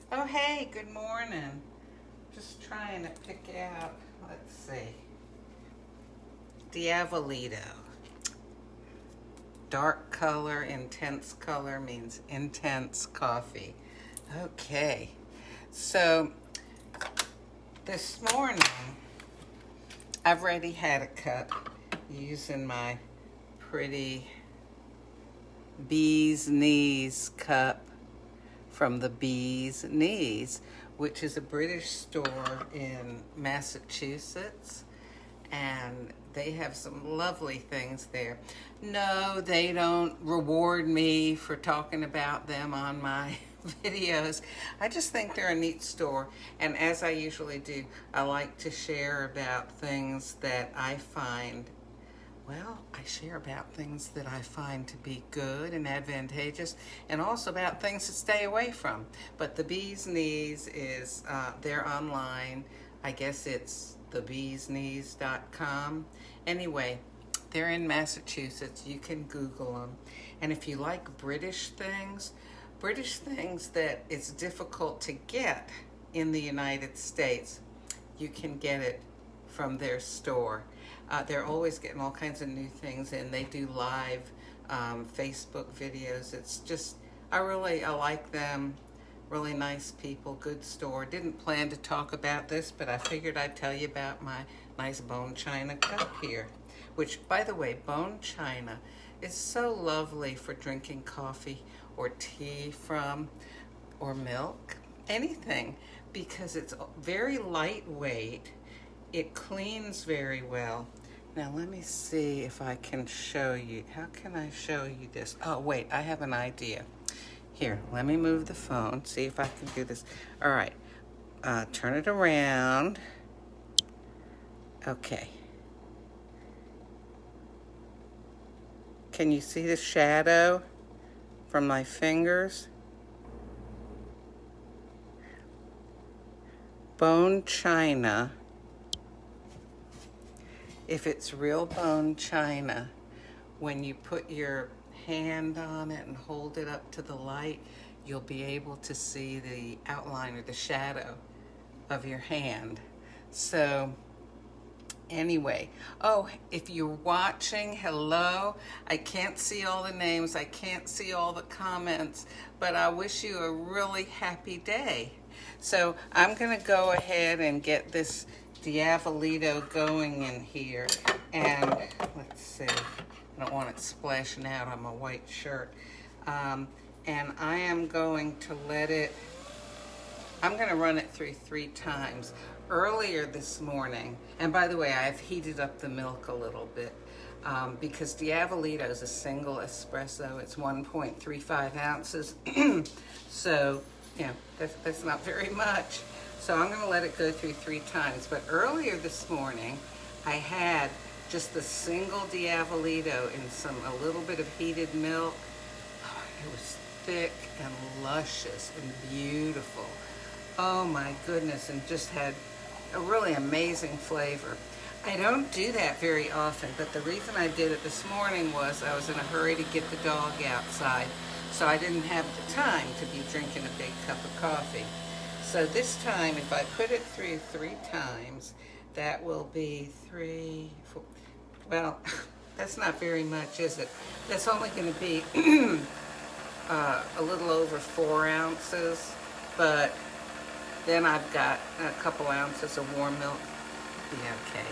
Oh, hey, good morning. Just trying to pick out, let's see, Diavolitto. Dark color, intense color means intense coffee. Okay, so this morning I've already had a cup using my pretty bee's knees cup from the Bee's Knees, which is a British store in Massachusetts, and they have some lovely things there. No, they don't reward me for talking about them on my videos. I just think they're a neat store, and as I usually do, I like to share about things that I find I share about things that I find to be good and advantageous, and also about things to stay away from. But the Bee's Knees is, they're online. I guess it's thebeesknees.com. Anyway, they're in Massachusetts. You can Google them. And if you like British things that it's difficult to get in the United States, you can get it from their store. They're always getting all kinds of new things in. They do live Facebook videos. It's just, I like them. Really nice people, good store. Didn't plan to talk about this, but I figured I'd tell you about my nice bone china cup here. Which, by the way, bone china is so lovely for drinking coffee or tea from, or milk, anything, because it's very lightweight. It cleans very well. Now let me see if I can show you. How can I show you this? Oh wait, I have an idea. Here, let me move the phone, see if I can do this. All right, turn it around. Okay. Can you see the shadow from my fingers? Bone china. If it's real bone china, when you put your hand on it and hold it up to the light, you'll be able to see the outline or the shadow of your hand. So anyway, oh, if you're watching, hello. I can't see all the names, I can't see all the comments, but I wish you a really happy day. So I'm gonna go ahead and get this Diavolitto going in here, and let's see, I don't want it splashing out on my white shirt, and I am going to I'm going to run it through 3 times. Earlier this morning, and by the way, I've heated up the milk a little bit, because Diavolitto is a single espresso. It's 1.35 ounces, so that's not very much. So I'm going to let it go through 3 times. But earlier this morning, I had just the single Diavolitto in a little bit of heated milk. Oh, it was thick and luscious and beautiful. Oh my goodness, and just had a really amazing flavor. I don't do that very often, but the reason I did it this morning was I was in a hurry to get the dog outside, so I didn't have the time to be drinking a big cup of coffee. So this time, if I put it through 3 times, that will be 3, 4, well, that's not very much, is it? That's only going to be a little over 4 ounces, but then I've got a couple ounces of warm milk. Yeah, okay.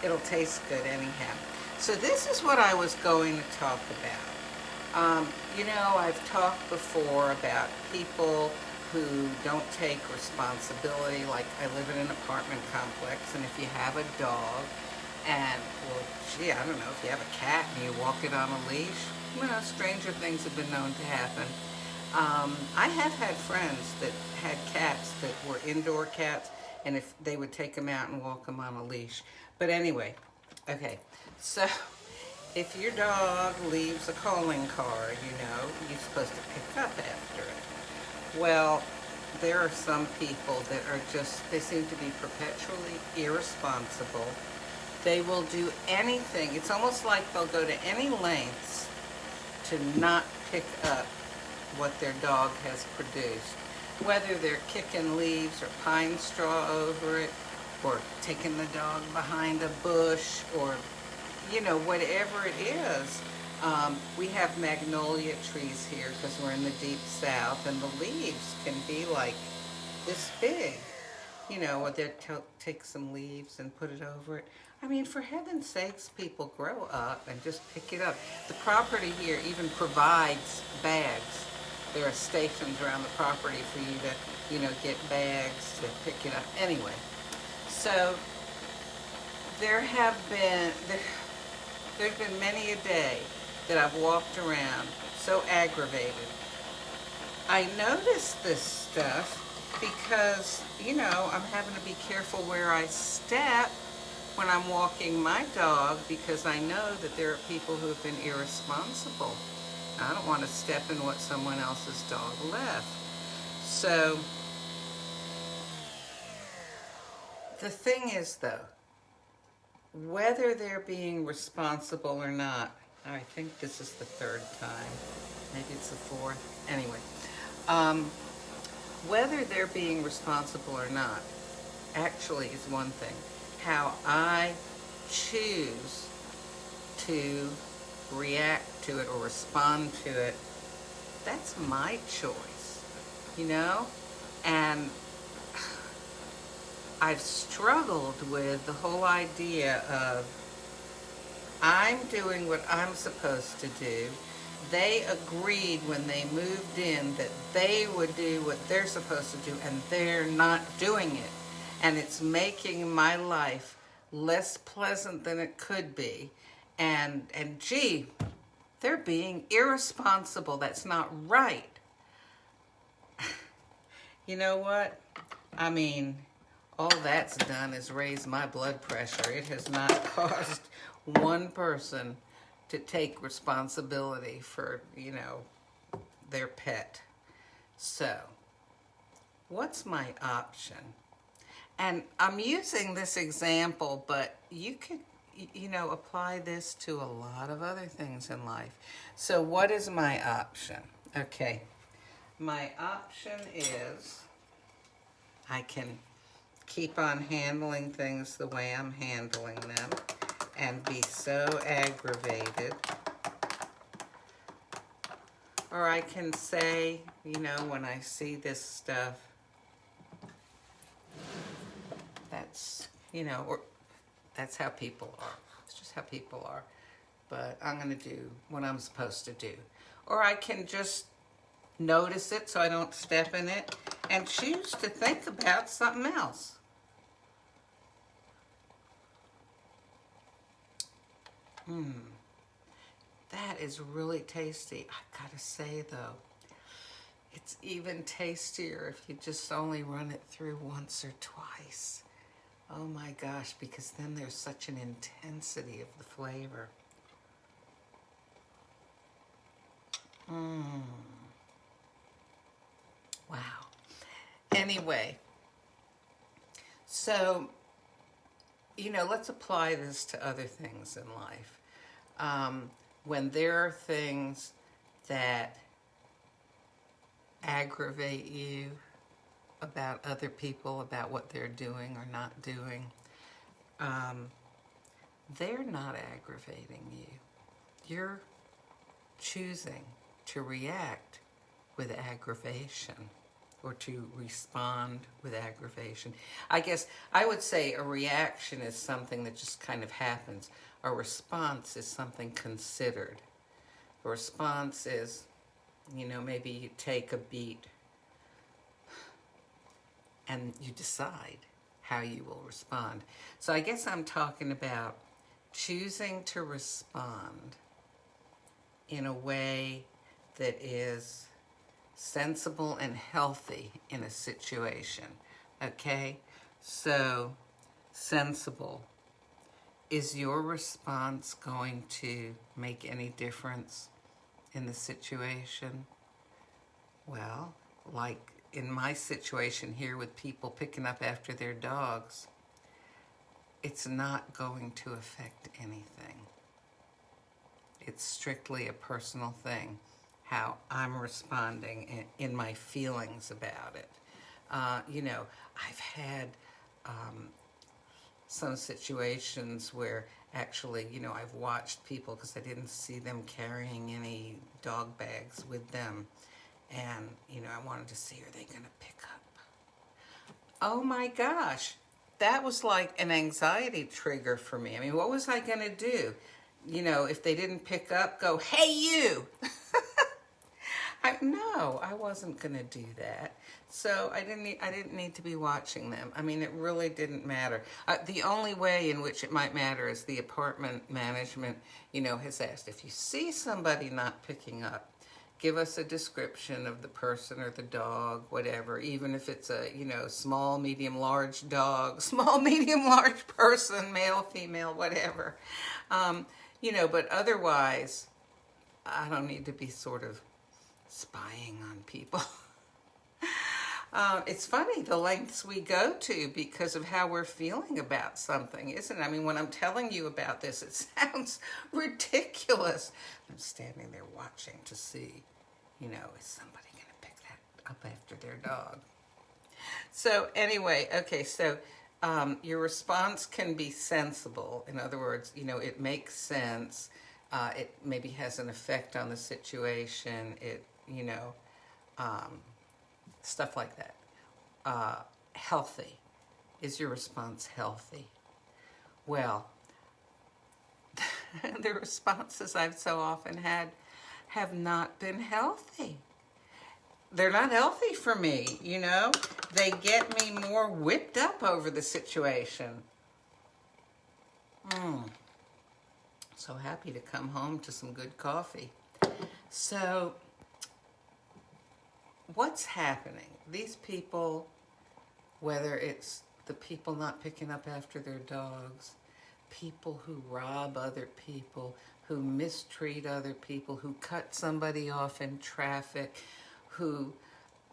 It'll taste good anyhow. So this is what I was going to talk about. I've talked before about people who don't take responsibility. Like, I live in an apartment complex, and if you have a dog, and, well, gee, I don't know, if you have a cat and you walk it on a leash, stranger things have been known to happen. I have had friends that had cats that were indoor cats, and if they would take them out and walk them on a leash. But anyway, okay, so if your dog leaves a calling card, you're supposed to pick up after it. Well, there are some people that are they seem to be perpetually irresponsible. They will do anything. It's almost like they'll go to any lengths to not pick up what their dog has produced. whether they're kicking leaves or pine straw over it, or taking the dog behind a bush, or, you know, whatever it is. We have magnolia trees here because we're in the deep south, and the leaves can be like this big. You know, or they'll take some leaves and put it over it. I mean, for heaven's sakes, people grow up and just pick it up. The property here even provides bags. There are stations around the property for you to, you know, get bags to pick it up. Anyway, so there's been many a day that I've walked around so aggravated. I noticed this stuff because, you know, I'm having to be careful where I step when I'm walking my dog, because I know that there are people who have been irresponsible. I don't want to step in what someone else's dog left. So the thing is, though, whether they're being responsible or not, I think this is the third time, maybe it's the fourth, anyway, whether they're being responsible or not actually is one thing. How I choose to react to it or respond to it, that's my choice, you know? And I've struggled with the whole idea of I'm doing what I'm supposed to do. They agreed when they moved in that they would do what they're supposed to do, and they're not doing it. And it's making my life less pleasant than it could be. And gee, they're being irresponsible. That's not right. You know what? I mean, all that's done is raise my blood pressure. It has not caused one person to take responsibility for, you know, their pet. So, what's my option? And I'm using this example, but you could, you know, apply this to a lot of other things in life. So what is my option? Okay, my option is I can keep on handling things the way I'm handling them and be so aggravated. Or I can say, you know, when I see this stuff, that's, you know, or that's how people are. It's just how people are. But I'm going to do what I'm supposed to do. Or I can just notice it so I don't step in it and choose to think about something else. That is really tasty. I gotta say though, it's even tastier if you just only run it through once or twice. Oh my gosh, because then there's such an intensity of the flavor. Wow. Anyway, so, you know, let's apply this to other things in life. When there are things that aggravate you about other people, about what they're doing or not doing, they're not aggravating you. You're choosing to react with aggravation or to respond with aggravation. I guess I would say a reaction is something that just kind of happens. A response is something considered. A response is, you know, maybe you take a beat and you decide how you will respond. So I guess I'm talking about choosing to respond in a way that is sensible and healthy in a situation, okay? So, sensible. Is your response going to make any difference in the situation? Well, like in my situation here with people picking up after their dogs, it's not going to affect anything. It's strictly a personal thing. how I'm responding in my feelings about it. You know, I've had some situations where actually, you know, I've watched people because I didn't see them carrying any dog bags with them. And, you know, I wanted to see, are they going to pick up? Oh my gosh, that was like an anxiety trigger for me. I mean, what was I going to do? You know, if they didn't pick up, go, hey, you! No, I wasn't going to do that. So I didn't need to be watching them. I mean, it really didn't matter. The only way in which it might matter is the apartment management, you know, has asked, if you see somebody not picking up, give us a description of the person or the dog, whatever, even if it's a, you know, small, medium, large dog, small, medium, large person, male, female, whatever. You know, but otherwise, I don't need to be sort of spying on people. It's funny the lengths we go to because of how we're feeling about something, isn't it? I mean, when I'm telling you about this, it sounds ridiculous. I'm standing there watching to see, you know, is somebody going to pick that up after their dog? So anyway, okay, so your response can be sensible. In other words, you know, it makes sense. It maybe has an effect on the situation. It, you know, stuff like that. Healthy. Is your response healthy? Well, the responses I've so often had have not been healthy. They're not healthy for me, you know? They get me more whipped up over the situation. So happy to come home to some good coffee. So, what's happening? These people, whether it's the people not picking up after their dogs, people who rob other people, who mistreat other people, who cut somebody off in traffic, who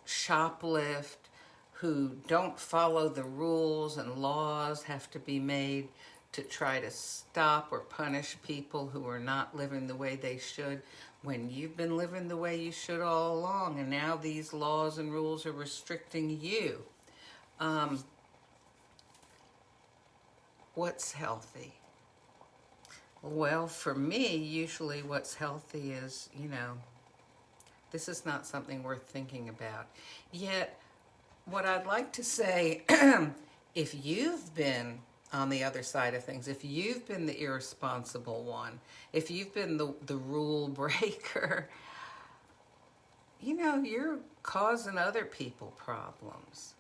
shoplift, who don't follow the rules and laws have to be made to try to stop or punish people who are not living the way they should, when you've been living the way you should all along, and now these laws and rules are restricting you. What's healthy? Well, for me, usually what's healthy is, you know, this is not something worth thinking about. Yet, what I'd like to say, if you've been on the other side of things, if you've been the irresponsible one, if you've been the rule breaker, you know, you're causing other people problems.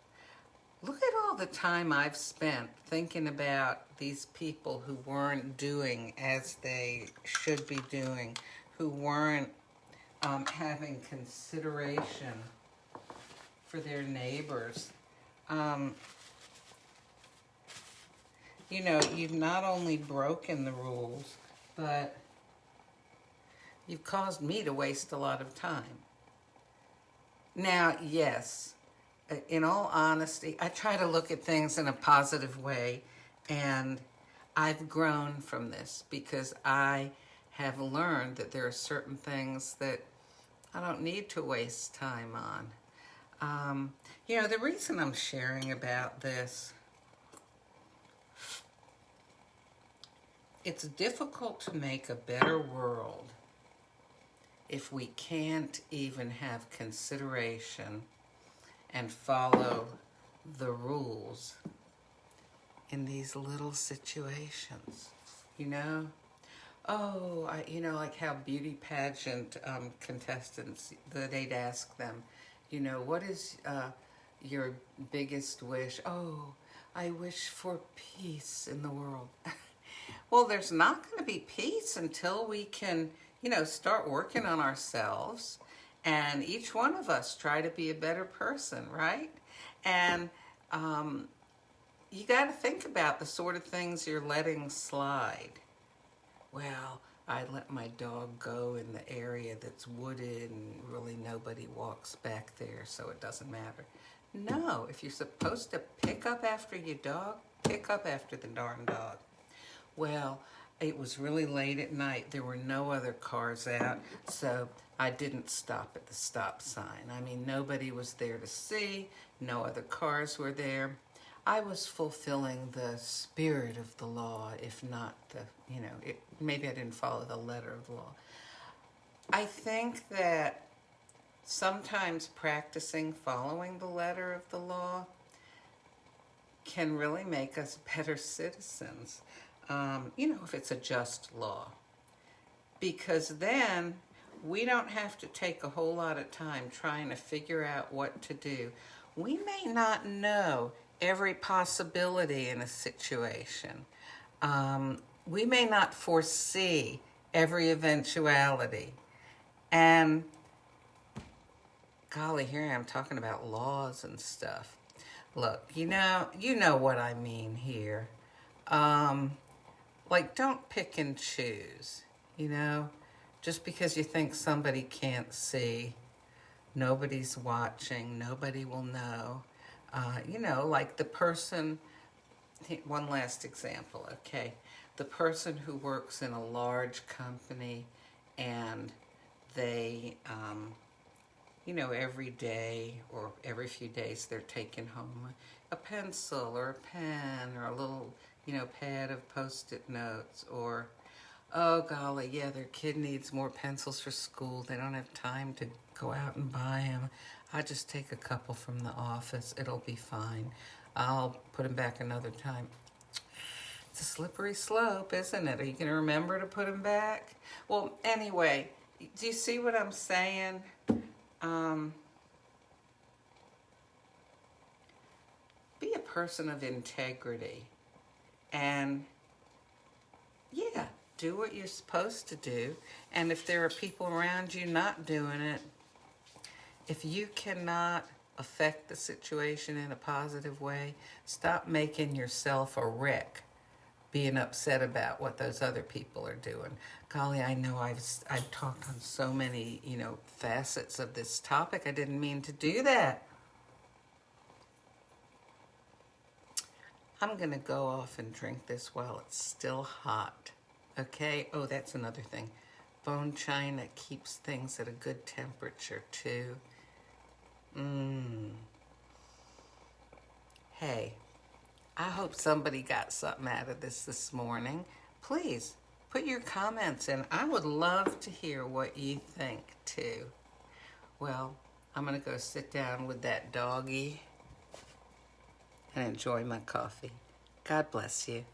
Look at all the time I've spent thinking about these people who weren't doing as they should be doing, who weren't having consideration for their neighbors. You know, you've not only broken the rules, but you've caused me to waste a lot of time. Now, yes, in all honesty, I try to look at things in a positive way, and I've grown from this because I have learned that there are certain things that I don't need to waste time on. You know, the reason I'm sharing about this, it's difficult to make a better world if we can't even have consideration and follow the rules in these little situations, you know? Oh, you know, like how beauty pageant contestants, they'd ask them, you know, what is your biggest wish? Oh, I wish for peace in the world. Well, there's not going to be peace until we can, you know, start working on ourselves, and each one of us try to be a better person, right? And you got to think about the sort of things you're letting slide. Well, I let my dog go in the area that's wooded and really nobody walks back there, so it doesn't matter. No, if you're supposed to pick up after your dog, pick up after the darn dog. Well, It was really late at night. There were no other cars out, so I didn't stop at the stop sign. I mean, nobody was there to see. No other cars were there. I was fulfilling the spirit of the law, if not the, maybe I didn't follow the letter of the law. I think that sometimes practicing following the letter of the law can really make us better citizens, if it's a just law. Because then we don't have to take a whole lot of time trying to figure out what to do. We may not know every possibility in a situation. We may not foresee every eventuality. And golly, here I am talking about laws and stuff. Look, you know what I mean here. Like, don't pick and choose, Just because you think somebody can't see, nobody's watching, nobody will know. Like the person, one last example, okay? The person who works in a large company and they, every day or every few days they're taking home a pencil or a pen or a little, pad of Post-it notes, or, oh golly, yeah, their kid needs more pencils for school. They don't have time to go out and buy them. I just take a couple from the office. It'll be fine. I'll put them back another time. It's a slippery slope, isn't it? Are you going to remember to put them back? Well, anyway, do you see what I'm saying? Be a person of integrity and, yeah, do what you're supposed to do. And if there are people around you not doing it, if you cannot affect the situation in a positive way, stop making yourself a wreck, being upset about what those other people are doing. Golly, I know I've talked on so many, facets of this topic. I didn't mean to do that. I'm going to go off and drink this while it's still hot. Okay? Oh, that's another thing. Bone china keeps things at a good temperature, too. Hey, I hope somebody got something out of this morning. Please, put your comments in. I would love to hear what you think, too. Well, I'm going to go sit down with that doggy and enjoy my coffee. God bless you.